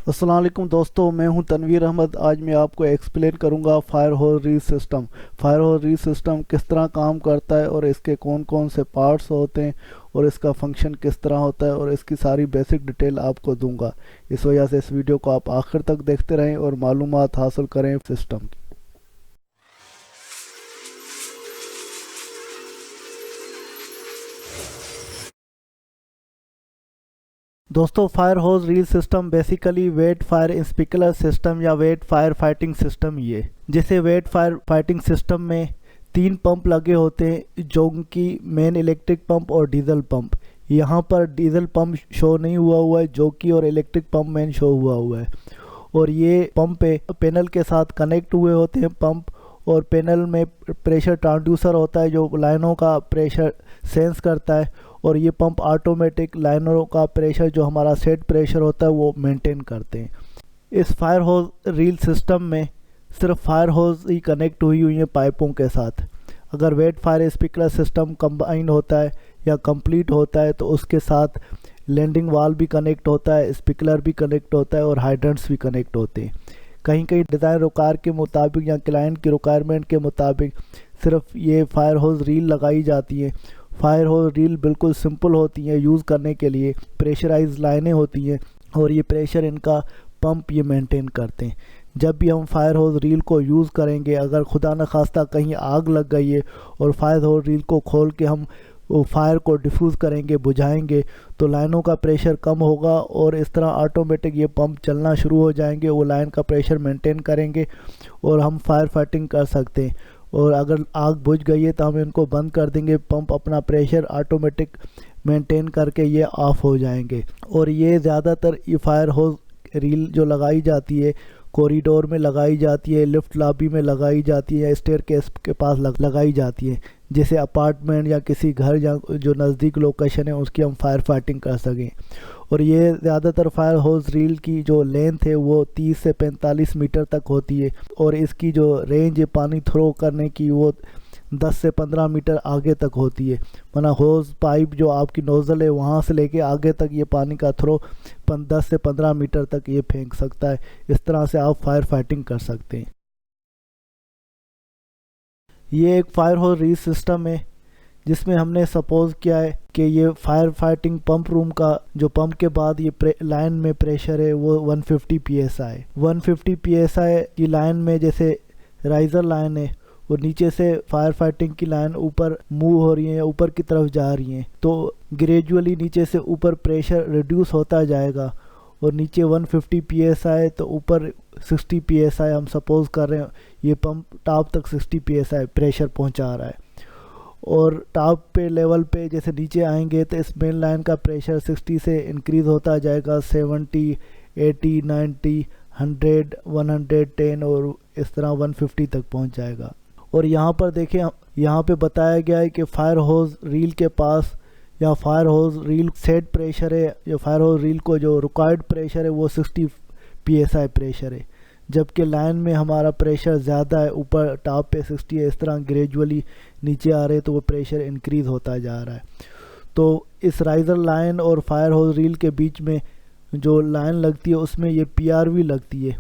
अस्सलाम वालेकुम दोस्तों, मैं हूं तनवीर अहमद। आज मैं आपको एक्सप्लेन करूंगा fire hose reel system. Fire hose reel system किस तरह काम करता है और इसके कौन कौन से पार्ट्स होते हैं और इसका फंक्शन किस तरह होता है, और इसकी सारी बेसिक डिटेल आपको दूंगा। इस वजह से इस वीडियो को आप आखिर तक देखते रहें और मालूमात हासिल करें सिस्टम की। दोस्तों, fire hose reel system basically wet fire sprinkler system या वेट फायर फाइटिंग सिस्टम ही है। जैसे वेट फायर फाइटिंग सिस्टम में 3 पंप लगे होते हैं, जो कि मेन इलेक्ट्रिक पंप और डीजल पंप। यहाँ पर डीजल पंप शो नहीं हुआ है, जो कि और इलेक्ट्रिक पंप मेन शो हुआ है। और ये पंप पैनल के साथ कनेक्ट हुए होते हैं पंप, और पैनल में प्रेशर ट्रांसड्यूसर होता है जो लाइनों का प्रेशर सेंस करता है, और ये पंप ऑटोमेटिक लाइनरों का प्रेशर जो हमारा सेट प्रेशर होता है वो मेंटेन करते हैं। इस फायर होज रील सिस्टम में सिर्फ फायर होज ही कनेक्ट हुई है पाइपों के साथ। अगर wet fire sprinkler system combine होता है या कंप्लीट होता है तो उसके साथ लैंडिंग वाल भी कनेक्ट होता है, स्प्रिंकलर भी कनेक्ट होता है और हाइड्रेंट्स भी कनेक्ट होते हैं। कहीं कहीं डिज़ाइन रिक्वायर के मुताबिक या क्लाइंट की रिक्वायरमेंट के मुताबिक सिर्फ ये फायर होज रील लगाई जाती है। फायर होज रील बिल्कुल सिंपल होती हैं यूज़ करने के लिए। प्रेशराइज लाइनें होती हैं और ये प्रेशर इनका पंप ये मेंटेन करते हैं। जब भी हम फायर होज रील को यूज़ करेंगे, अगर खुदा न खास्ता कहीं आग लग गई है और फायर होज रील को खोल के हम वो फायर को डिफ्यूज़ करेंगे, बुझाएंगे, तो लाइनों का प्रेशर कम होगा और इस तरह ऑटोमेटिक ये पंप चलना शुरू हो जाएंगे। वो लाइन का प्रेशर मेंटेन करेंगे और हम फायर फाइटिंग कर सकते हैं। और अगर आग बुझ गई है तो हम इनको बंद कर देंगे, पंप अपना प्रेशर ऑटोमेटिक मेंटेन करके ये ऑफ हो जाएंगे। और ये ज़्यादातर ये फायर होज रील जो लगाई जाती है कॉरिडोर में लगाई जाती है, लिफ्ट लॉबी में लगाई जाती है या स्टेयरकेस के पास लगाई जाती है, जैसे अपार्टमेंट या किसी घर या जो नज़दीक लोकेशन है उसकी हम फायर फाइटिंग कर सकें। और ये ज़्यादातर फायर होज रील की जो लेंथ है वो 30 से 45 मीटर तक होती है, और इसकी जो रेंज है पानी थ्रो करने की वो 10 से 15 मीटर आगे तक होती है। माना होज पाइप जो आपकी नोज़ल है वहाँ से लेके आगे तक ये पानी का थ्रो 10 से 15 मीटर तक ये फेंक सकता है। इस तरह से आप फायर फाइटिंग कर सकते हैं। ये एक फायर होज रील सिस्टम है जिसमें हमने सपोज किया है कि ये फायर फाइटिंग पंप रूम का जो पंप के बाद ये लाइन में प्रेशर है वो 150 psi। 150 psi की लाइन में जैसे राइजर लाइन है और नीचे से फायर फाइटिंग की लाइन ऊपर मूव हो रही है, ऊपर की तरफ जा रही है, तो ग्रेजुअली नीचे से ऊपर प्रेशर रिड्यूस होता जाएगा। और नीचे 150 psi तो ऊपर 60 psi हम सपोज कर रहे हैं ये पंप टॉप तक 60 psi प्रेशर पहुंचा रहा है। और टॉप पे लेवल पे जैसे नीचे आएंगे तो इस मेन लाइन का प्रेशर 60 से इंक्रीज़ होता जाएगा, 70, 80, 90, 100, 110 और इस तरह 150 तक पहुंच जाएगा। और यहाँ पर देखें, यहाँ पे बताया गया है कि फायर होज रील के पास या fire hose reel set pressure है, या फायर होज रील को जो रिक्वायर्ड प्रेशर है वो 60 psi प्रेशर है, जबकि लाइन में हमारा प्रेशर ज़्यादा है, ऊपर टॉप पे 60 है। इस तरह ग्रेजुअली नीचे आ रहे तो वो प्रेशर इंक्रीज़ होता जा रहा है। तो इस राइजर लाइन और फायर होज रील के बीच में जो लाइन लगती है उसमें ये PRV लगती है,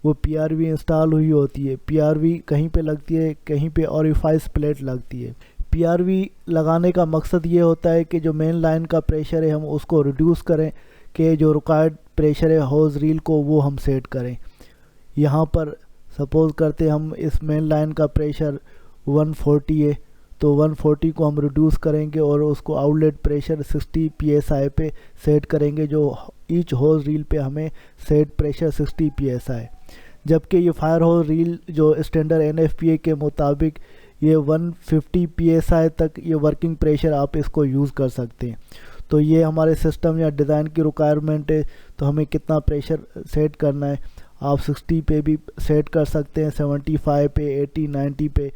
वो PRV इंस्टॉल हुई होती है। PRV कहीं पे लगती है, कहीं पे ऑरिफाइस प्लेट लगती है। PRV लगाने का मकसद ये होता है कि जो मेन लाइन का प्रेशर है हम उसको रिड्यूस करें, कि जो रिक्वायर्ड प्रेशर है होज रील को वो हम सेट करें। यहाँ पर सपोज करते हम इस मेन लाइन का प्रेशर 140 है, तो 140 को हम रिड्यूस करेंगे और उसको आउटलेट प्रेशर 60 psi पे सेट करेंगे, जो ईच होज रील पे हमें सेट प्रेशर 60 psi। जबकि ये फायर होज रील जो स्टैंडर्ड NFPA के मुताबिक ये 150 psi तक ये वर्किंग प्रेशर आप इसको यूज़ कर सकते हैं। तो ये हमारे सिस्टम या डिज़ाइन की रिक्वायरमेंट है, तो हमें कितना प्रेशर सेट करना है। आप 60 पे भी सेट कर सकते हैं, 75 पे, 80, 90 पे,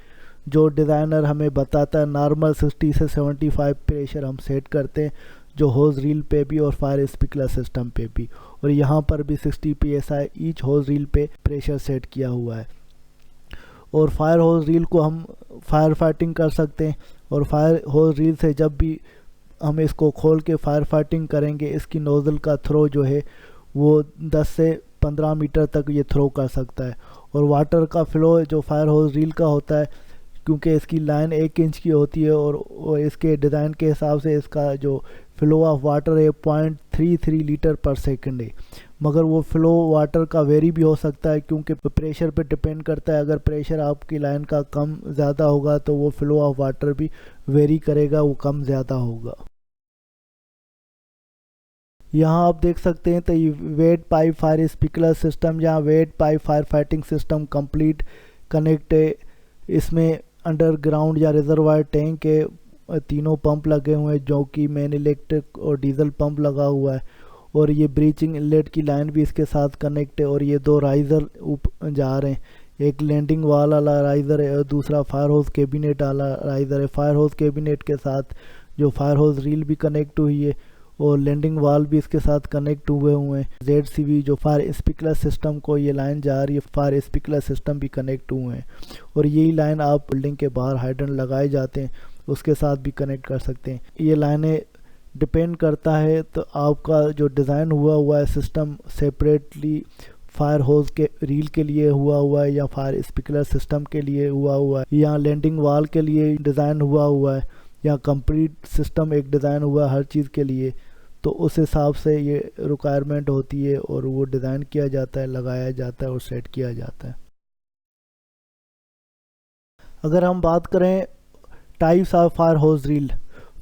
जो डिज़ाइनर हमें बताता है। नॉर्मल 60 से 75 प्रेशर हम सेट करते हैं, जो होज रील पे भी और फायर स्प्रिंकलर सिस्टम पे भी। और यहाँ पर भी 60 psi ईच होज रील पे प्रेशर सेट किया हुआ है। और फायर होज रील को हम फायर फाइटिंग कर सकते हैं, और फायर होज रील से जब भी हम इसको खोल के फायर फाइटिंग करेंगे, इसकी नोज़ल का थ्रो जो है वो 10 से 15 मीटर तक ये थ्रो कर सकता है। और वाटर का फ्लो जो फायर होज रील का होता है, क्योंकि इसकी लाइन 1 इंच की होती है और इसके डिज़ाइन के हिसाब से इसका जो फ्लो ऑफ वाटर है 0.33 लीटर पर सेकंड है। मगर वो फ्लो वाटर का वेरी भी हो सकता है, क्योंकि प्रेशर पे डिपेंड करता है। अगर प्रेशर आपकी लाइन का कम ज़्यादा होगा तो वो फ्लो ऑफ वाटर भी वेरी करेगा, वो कम ज़्यादा होगा। यहाँ आप देख सकते हैं तो ये wet pipe fire sprinkler system, जहाँ wet pipe fire fighting system complete connect है। इसमें अंडरग्राउंड या रिजर्वायर टैंक के तीनों पंप लगे हुए हैं, जो कि मेन इलेक्ट्रिक और डीजल पंप लगा हुआ है। और ये ब्रीचिंग इनलेट की लाइन भी इसके साथ कनेक्ट है। और ये 2 राइज़र ऊपर जा रहे हैं, एक लैंडिंग वाल वाला राइज़र है और दूसरा फायर होज कैबिनेट वाला राइज़र है। फायर होज कैबिनेट के साथ जो फायर होज रील भी कनेक्ट हुई है और लैंडिंग वाल भी इसके साथ कनेक्ट हुए हैं। ZCV जो फायर स्प्रिंकलर सिस्टम को ये लाइन जा रही है, फायर स्प्रिंकलर सिस्टम भी कनेक्ट हुए हैं। और यही लाइन आप बिल्डिंग के बाहर हाइड्रेंट लगाए जाते हैं उसके साथ भी कनेक्ट कर सकते हैं। ये लाइनें डिपेंड करता है तो आपका जो डिज़ाइन हुआ है सिस्टम सेपरेटली फायर होज के रील के लिए हुआ है या फायर स्प्रिंकलर सिस्टम के लिए हुआ है या लैंडिंग वाल के लिए डिज़ाइन हुआ है या कंप्लीट सिस्टम एक डिज़ाइन हुआ हर चीज़ के लिए, तो उस हिसाब से ये रिक्वायरमेंट होती है और वो डिज़ाइन किया जाता है, लगाया जाता है और सेट किया जाता है। अगर हम बात करें types of fire hose reel,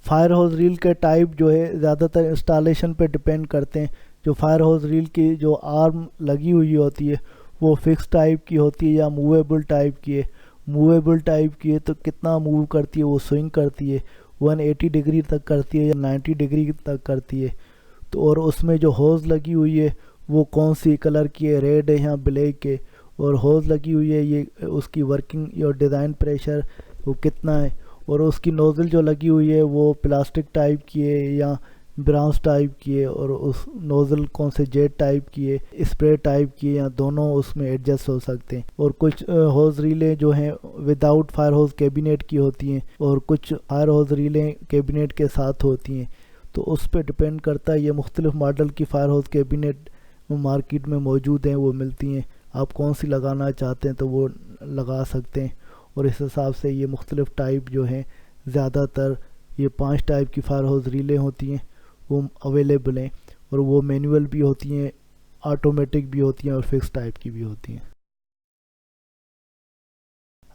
fire hose reel के टाइप जो है ज़्यादातर इंस्टॉलेशन पे डिपेंड करते हैं। जो फायर होज रील की जो आर्म लगी हुई होती है वो फिक्स टाइप की होती है या मूवेबल टाइप की है। मूवेबल टाइप की है तो कितना मूव करती है, वो स्विंग करती है, 180 डिग्री तक करती है या 90 डिग्री तक करती है। तो और उसमें जो होज लगी हुई है वो कौन सी कलर की है, रेड है या ब्लैक है, और होज लगी हुई है ये उसकी वर्किंग और डिज़ाइन प्रेशर वो कितना है, और उसकी नोज़ल जो लगी हुई है वो प्लास्टिक टाइप की है या ब्राउन टाइप की है, और उस नोज़ल कौन से जेट टाइप की है, स्प्रे टाइप की है, या दोनों उसमें एडजस्ट हो सकते हैं। और कुछ होज रीलें जो हैं विदाउट फायर होज कैबिनेट की होती हैं और कुछ फायर होज रीलें कैबिनेट के साथ होती हैं। तो उस पर डिपेंड करता है। ये मुख्तलिफ मॉडल की फायर होज कैबिनेट मार्केट में मौजूद हैं, वो मिलती हैं। आप कौन सी लगाना चाहते हैं तो वो लगा सकते हैं। और इस हिसाब से ये मुख्तलिफ टाइप जो हैं, ज़्यादातर ये 5 टाइप की फायर होज रीलें होती हैं वो अवेलेबल हैं, और वो मैनुअल भी होती हैं, ऑटोमेटिक भी होती हैं और फिक्स टाइप की भी होती हैं।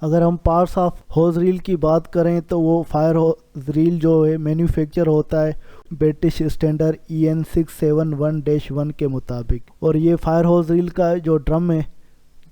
अगर हम पार्ट्स ऑफ होज रील की बात करें तो वो फायर होज रील जो है मैन्युफैक्चर होता है ब्रिटिश स्टैंडर्ड EN 671-1 के मुताबिक। और ये फायर होज रील का जो ड्रम है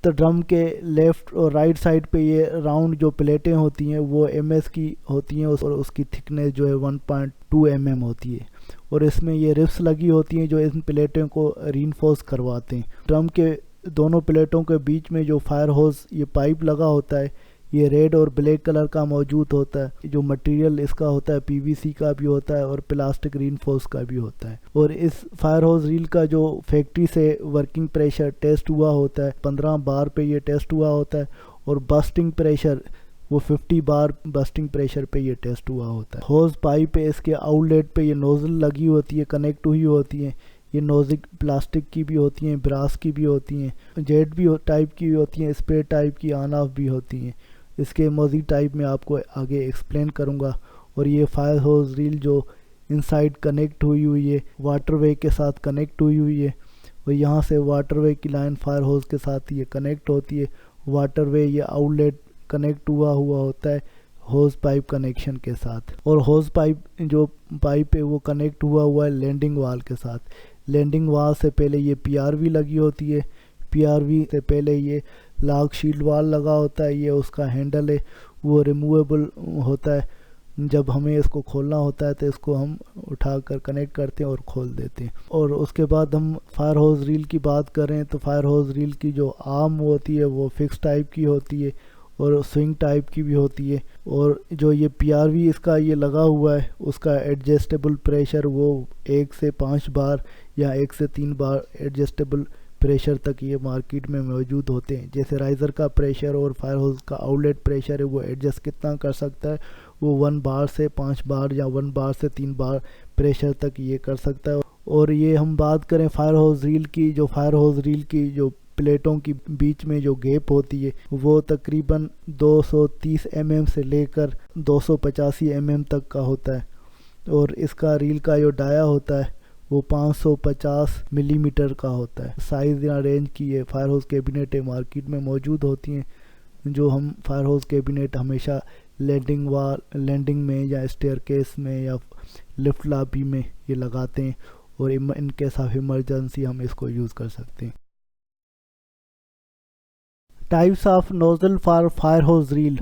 तो ड्रम के लेफ़्ट और राइट साइड पे ये राउंड जो प्लेटें होती हैं वो MS की होती हैं और उसकी थिकनेस जो है 1.2 mm होती है। और इसमें ये रिब्स लगी होती हैं जो इन प्लेटों को रीइंफोर्स करवाते हैं। ड्रम के दोनों प्लेटों के बीच में जो फायर होज ये पाइप लगा होता है ये रेड और ब्लैक कलर का मौजूद होता है। जो मटेरियल इसका होता है PVC का भी होता है और प्लास्टिक रीइंफोर्स का भी होता है। और इस फायर होज रील का जो फैक्ट्री से वर्किंग प्रेशर टेस्ट हुआ होता है 15 बार पे ये टेस्ट हुआ होता है, और बस्टिंग प्रेशर वो 50 बार बस्टिंग प्रेशर पे ये टेस्ट हुआ होता है। होज पाइप पे इसके आउटलेट पे ये नोज़ल लगी होती है, कनेक्ट हुई होती है। ये नोज़ल प्लास्टिक की भी होती हैं, ब्रास की भी होती हैं, जेट भी टाइप की भी होती हैं, स्प्रे टाइप की ऑन ऑफ भी होती हैं। इसके मज़ीद टाइप में आपको आगे एक्सप्लेन करूँगा। और ये फायर होज रील जो इनसाइड कनेक्ट हुई है वाटरवे के साथ कनेक्ट हुई है, और यहाँ से वाटरवे की लाइन फायर होज के साथ ये कनेक्ट होती है। वाटरवे ये आउटलेट कनेक्ट हुआ होता है होज पाइप कनेक्शन के साथ। और होज पाइप जो पाइप है वो कनेक्ट हुआ है लैंडिंग वाल के साथ। लैंडिंग वाल से पहले ये PRV लगी होती है, PRV से पहले ये लॉक शील्ड वाल लगा होता है। ये उसका हैंडल है वो रिमूवेबल होता है। जब हमें इसको खोलना होता है तो इसको हम उठाकर कनेक्ट करते हैं और खोल देते हैं। और उसके बाद हम फायर होज रील की बात करें तो फायर होज रील की जो आर्म होती है वो फिक्स टाइप की होती है और स्विंग टाइप की भी होती है। और जो ये PRV इसका ये लगा हुआ है उसका एडजस्टेबल प्रेशर वो 1 से 5 बार या 1 से 3 बार एडजस्टेबल प्रेशर तक ये मार्केट में मौजूद होते हैं। जैसे राइज़र का प्रेशर और फायर होज का आउटलेट प्रेशर है वो एडजस्ट कितना कर सकता है, वो 1 बार से 5 बार या 1 बार से 3 बार प्रेशर तक ये कर सकता है। और ये हम बात करें फायर होज रील की, जो फायर होज रील की जो प्लेटों की बीच में जो गैप होती है वो तकरीबन 230 mm से लेकर 285 mm तक का होता है। और इसका रील का जो डाया होता है वो 550 मिलीमीटर का होता है। साइज़ या रेंज की ये फायर होज कैबिनेट मार्केट में मौजूद होती हैं, जो हम फायर होज कैबिनेट हमेशा लैंडिंग में या स्टेयरकेस में या लिफ्ट लॉबी में ये लगाते हैं, और इन केस ऑफ इमरजेंसी हम इसको यूज़ कर सकते हैं। Types of nozzle for fire hose reel.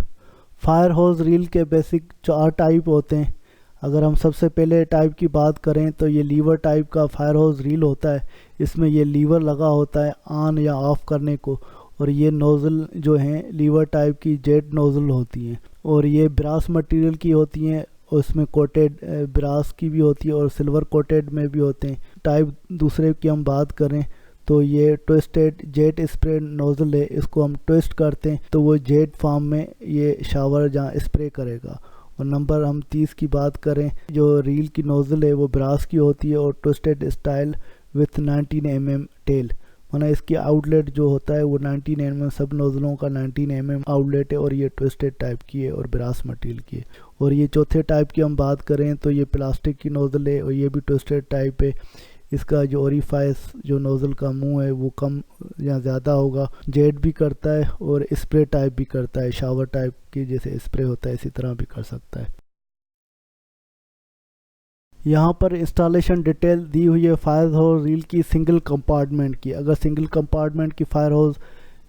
Fire hose reel के बेसिक 4 टाइप होते हैं। अगर हम सबसे पहले टाइप की बात करें तो ये लीवर टाइप का फायर होज रील होता है। इसमें ये लीवर लगा होता है ऑन या ऑफ करने को, और ये नोज़ल जो हैं लीवर टाइप की जेट नोज़ल होती हैं, और ये ब्रास मटेरियल की होती हैं। उसमें कोटेड ब्रास की भी होती है और सिल्वर कोटेड में भी होते हैं। टाइप दूसरे की हम बात करें तो ये ट्विस्टेड जेट स्प्रे नोज़ल है। इसको हम ट्विस्ट करते हैं तो वो जेट फॉर्म में ये शावर जहाँ स्प्रे करेगा। और नंबर हम 30 की बात करें, जो रील की नोज़ल है वो ब्रास की होती है और twisted style with 19 mm tail, माना इसकी आउटलेट जो होता है वो 19 mm, सब नोज़लों का 19 mm आउटलेट है, और ये ट्विस्टेड टाइप की है और ब्रास मटेरियल की है। और ये चौथे टाइप की हम बात करें तो ये प्लास्टिक की नोज़ल है और ये भी ट्विस्टेड टाइप है। इसका जो ओरिफाइस जो नोज़ल का मुंह है वो कम या ज़्यादा होगा, जेट भी करता है और स्प्रे टाइप भी करता है, शावर टाइप की जैसे स्प्रे होता है इसी तरह भी कर सकता है। यहाँ पर इंस्टॉलेशन डिटेल दी हुई है फायर होज रील की सिंगल कंपार्टमेंट की। अगर सिंगल कंपार्टमेंट की फायर होज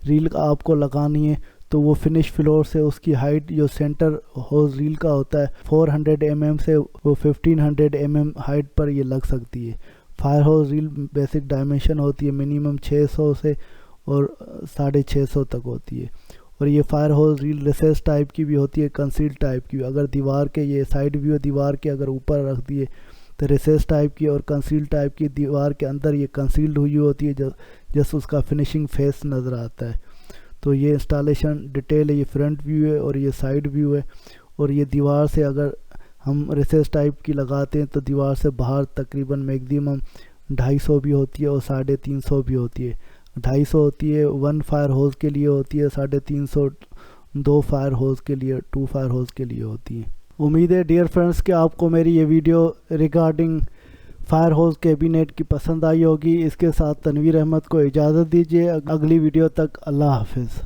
रील आपको लगानी है तो वो फिनिश फ्लोर से उसकी हाइट जो सेंटर होज रील का होता है 400 mm से वो 1500 mm हाइट पर ये लग सकती है। Fire hose reel basic dimension होती है मिनिमम 600 से और 650 तक होती है। और ये fire hose reel recess type की भी होती है, कंसील टाइप की। अगर दीवार के ये साइड व्यू दीवार के अगर ऊपर रख दिए तो रिसेस टाइप की, और कंसील टाइप की दीवार के अंदर ये कंसील्ड हुई होती है जैसे उसका फिनिशिंग फेस नज़र आता है। तो ये इंस्टॉलेशन डिटेल है, ये फ्रंट व्यू है और ये साइड व्यू है। और ये दीवार से अगर हम रिसेस टाइप की लगाते हैं तो दीवार से बाहर तकरीबन मैक्सिमम 250 भी होती है और 350 भी होती है। 250 होती है 1 फायर होज के लिए होती है, 350 2 फायर होज के लिए, 2 फायर होज के लिए होती है। उम्मीद है डियर फ्रेंड्स कि आपको मेरी ये video regarding fire hose cabinet की पसंद आई होगी। इसके साथ तनवीर अहमद को इजाज़त दीजिए, अगली वीडियो तक अल्लाह हाफिज़।